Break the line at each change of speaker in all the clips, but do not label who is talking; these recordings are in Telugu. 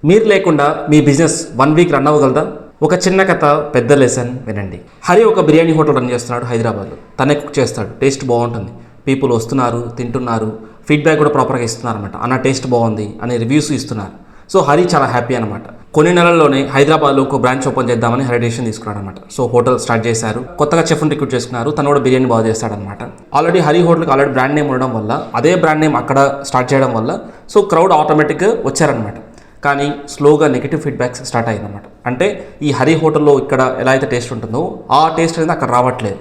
మీరు లేకుండా మీ బిజినెస్ 1 వీక్ రన్ అవ్వగలదా? ఒక చిన్న కథ, పెద్ద లెసన్ వినండి. హరి ఒక బిర్యానీ హోటల్ రన్ చేస్తున్నాడు హైదరాబాద్లో. తనే కుక్ చేస్తాడు. టేస్ట్ బాగుంటుంది. పీపుల్ వస్తున్నారు, తింటున్నారు, ఫీడ్బ్యాక్ కూడా ప్రాపర్గా ఇస్తున్నారు అనమాట. అన్న టేస్ట్ బాగుంది అని రివ్యూస్ ఇస్తున్నారు. సో హరి చాలా హ్యాపీ అనమాట. కొన్ని నెలల్లోనే హైదరాబాద్లో ఒక బ్రాంచ్ ఓపెన్ చేద్దామని హరి డెసిషన్ తీసుకున్నాడు అనమాట. సో హోటల్ స్టార్ట్ చేశారు. కొత్తగా చెఫ్ని రిక్రూట్ చేసుకున్నారు. తను కూడా బిర్యానీ బాగా చేస్తాడనమాట. ఆల్రెడీ హరి హోటల్కి ఆల్రెడీ బ్రాండ్ నేమ్ ఉండడం వల్ల, అదే బ్రాండ్ నేమ్ అక్కడ స్టార్ట్ చేయడం వల్ల సో క్రౌడ్ ఆటోమేటిక్గా వచ్చారనమాట. కానీ స్లోగా నెగిటివ్ ఫీడ్బ్యాక్స్ స్టార్ట్ అయ్యిందన్నమాట. అంటే ఈ హరి హోటల్లో ఇక్కడ ఎలా అయితే టేస్ట్ ఉంటుందో ఆ టేస్ట్ అనేది అక్కడ రావట్లేదు.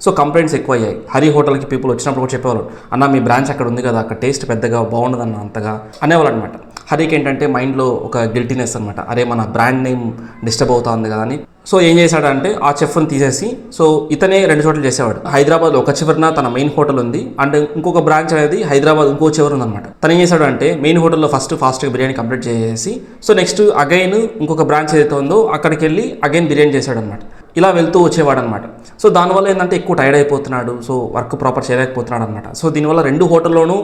సో కంప్లైంట్స్ ఎక్కువ అయ్యాయి. హరి హోటల్కి పీపుల్ వచ్చినప్పుడు కూడా చెప్పేవాళ్ళు, అన్న మీ బ్రాంచ్ అక్కడ ఉంది కదా, అక్కడ టేస్ట్ పెద్దగా బాగుండదన్న అంతగా అనేవాళ్ళు అనమాట. హరికి ఏంటంటే మైండ్లో ఒక గిల్టీనెస్ అనమాట. అరే మన బ్రాండ్ నేమ్ డిస్టర్బ్ అవుతుంది కదా అని. సో ఏం చేశాడంటే ఆ చెఫ్ని తీసేసి సో ఇతనే 2 చోట్ల చేసేవాడు. హైదరాబాద్లో ఒక చివరన తన మెయిన్ హోటల్ ఉంది, అండ్ ఇంకొక బ్రాంచ్ అనేది హైదరాబాద్ ఇంకో చివర ఉందన్నమాట. తను ఏం చేశాడు అంటే మెయిన్ హోటల్లో ఫాస్ట్గా బిర్యానీ కంప్లీట్ చేసేసి సో నెక్స్ట్ అగైన్ ఇంకొక బ్రాంచ్ ఏదైతే ఉందో అక్కడికి వెళ్ళి అగైన్ బిర్యానీ చేశాడు అనమాట. ఇలా వెళ్తూ వచ్చేవాడు అనమాట. సో దానివల్ల ఏంటంటే ఎక్కువ టైర్డ్ అయిపోతున్నాడు. సో వర్క్ ప్రాపర్ చేయలేకపోతున్నాడు అనమాట. సో దీనివల్ల 2 హోటల్లోనూ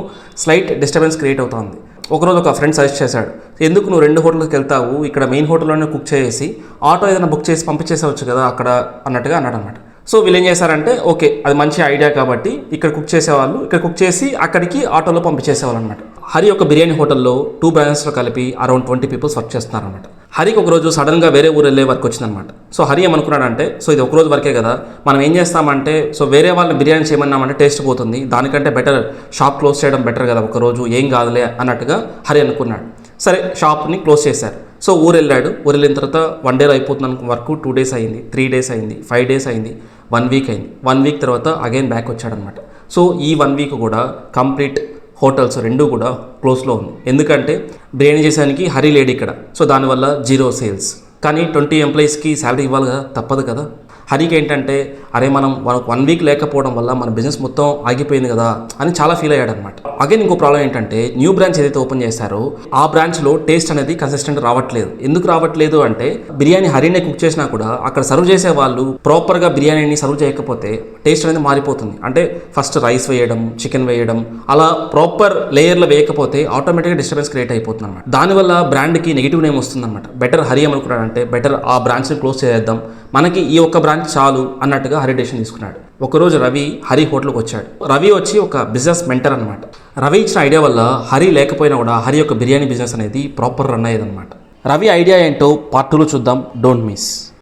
స్లైట్ డిస్టర్బెన్స్ క్రియేట్ అవుతుంది. ఒకరోజు ఒక ఫ్రెండ్ సజెస్ట్ చేశాడు, ఎందుకు నువ్వు 2 హోటల్కి వెళ్తావు, ఇక్కడ మెయిన్ హోటల్లోనే కుక్ చేసి ఆటో ఏదైనా బుక్ చేసి పంపించేసేవచ్చు కదా అక్కడ అన్నట్టుగా అన్నాడు అనమాట. సో వీళ్ళు ఏం చేశారంటే ఓకే అది మంచి ఐడియా కాబట్టి ఇక్కడ కుక్ చేసేవాళ్ళు, ఇక్కడ కుక్ చేసి అక్కడికి ఆటోలో పంపించేసేవాళ్ళు అనమాట. హరి ఒక బిర్యానీ హోటల్లో 2 బ్రాంచెస్లో కలిపి అరౌండ్ 20 పీపుల్స్ వర్క్ చేస్తున్నారు అనమాట. హరికి ఒకరోజు సడన్గా వేరే ఊరు వెళ్ళే వర్క్ వచ్చిందనమాట. సో హరి ఏమనుకున్నాడంటే సో ఇది ఒకరోజు వరకే కదా, మనం ఏం చేస్తామంటే సో వేరే వాళ్ళని బిర్యానీ చేయమన్నామంటే టేస్ట్ పోతుంది, దానికంటే బెటర్ షాప్ క్లోజ్ చేయడం బెటర్ కదా, ఒకరోజు ఏం కాదులే అన్నట్టుగా హరి అనుకున్నాడు. సరే షాప్ని క్లోజ్ చేశారు. సో ఊరు వెళ్ళాడు. ఊరు వెళ్ళిన తర్వాత 1 డే అయిపోతుంది అనుకున్న వర్క్ 2 డేస్ అయింది, 3 డేస్ అయింది, 5 డేస్ అయింది, 1 వీక్ అయింది. 1 వీక్ తర్వాత అగైన్ బ్యాక్ వచ్చాడనమాట. సో ఈ 1 వీక్ కూడా కంప్లీట్ హోటల్స్ 2 కూడా క్లోజ్లో ఉంది. ఎందుకంటే బిర్యానీ చేసానికి హరి లేడు ఇక్కడ. సో దానివల్ల 0 సేల్స్. కానీ 20 ఎంప్లాయీస్కి శాలరీ ఇవ్వాలి కదా, తప్పదు కదా. హరికి ఏంటంటే అరే మనం 1 వీక్ లేకపోవడం వల్ల మన బిజినెస్ మొత్తం ఆగిపోయింది కదా అని చాలా ఫీల్ అయ్యాడు అనమాట. అగైన్ ఇంకో ప్రాబ్లం ఏంటంటే న్యూ బ్రాంచ్ ఏదైతే ఓపెన్ చేశారో ఆ బ్రాంచ్లో టేస్ట్ అనేది కన్సిస్టెంట్ రావట్లేదు. ఎందుకు రావట్లేదు అంటే బిర్యానీ హరినే కుక్ చేసినా కూడా అక్కడ సర్వ్ చేసే వాళ్ళు ప్రాపర్గా బిర్యానీని సర్వ్ చేయకపోతే టేస్ట్ అనేది మారిపోతుంది. అంటే ఫస్ట్ రైస్ వేయడం, చికెన్ వేయడం, అలా ప్రాపర్ లేయర్లో వేయకపోతే ఆటోమేటిక్గా డిస్టర్బెన్స్ క్రియేట్ అయిపోతుంది అనమాట. దానివల్ల బ్రాండ్కి నెగిటివ్ నేమ్ వస్తుంది అనమాట. బెటర్ హరి ఏమనుకున్నాడంటే బెటర్ ఆ బ్రాంచ్ని క్లోజ్ చేద్దాం, మనకి ఈ ఒక్క బ్రాంచ్ చాలు అన్నట్టుగా హరి డెసిషన్ తీసుకున్నాడు. ఒకరోజు రవి హరి హోటల్కి వచ్చాడు. రవి వచ్చి ఒక బిజినెస్ మెంటర్ అనమాట. రవి ఇచ్చిన ఐడియా వల్ల హరి లేకపోయినా కూడా హరి యొక్క బిర్యానీ బిజినెస్ అనేది ప్రాపర్ రన్ అయ్యేదన్నమాట. రవి ఐడియా ఏంటో పార్ట్ 2లో చూద్దాం. Don't miss.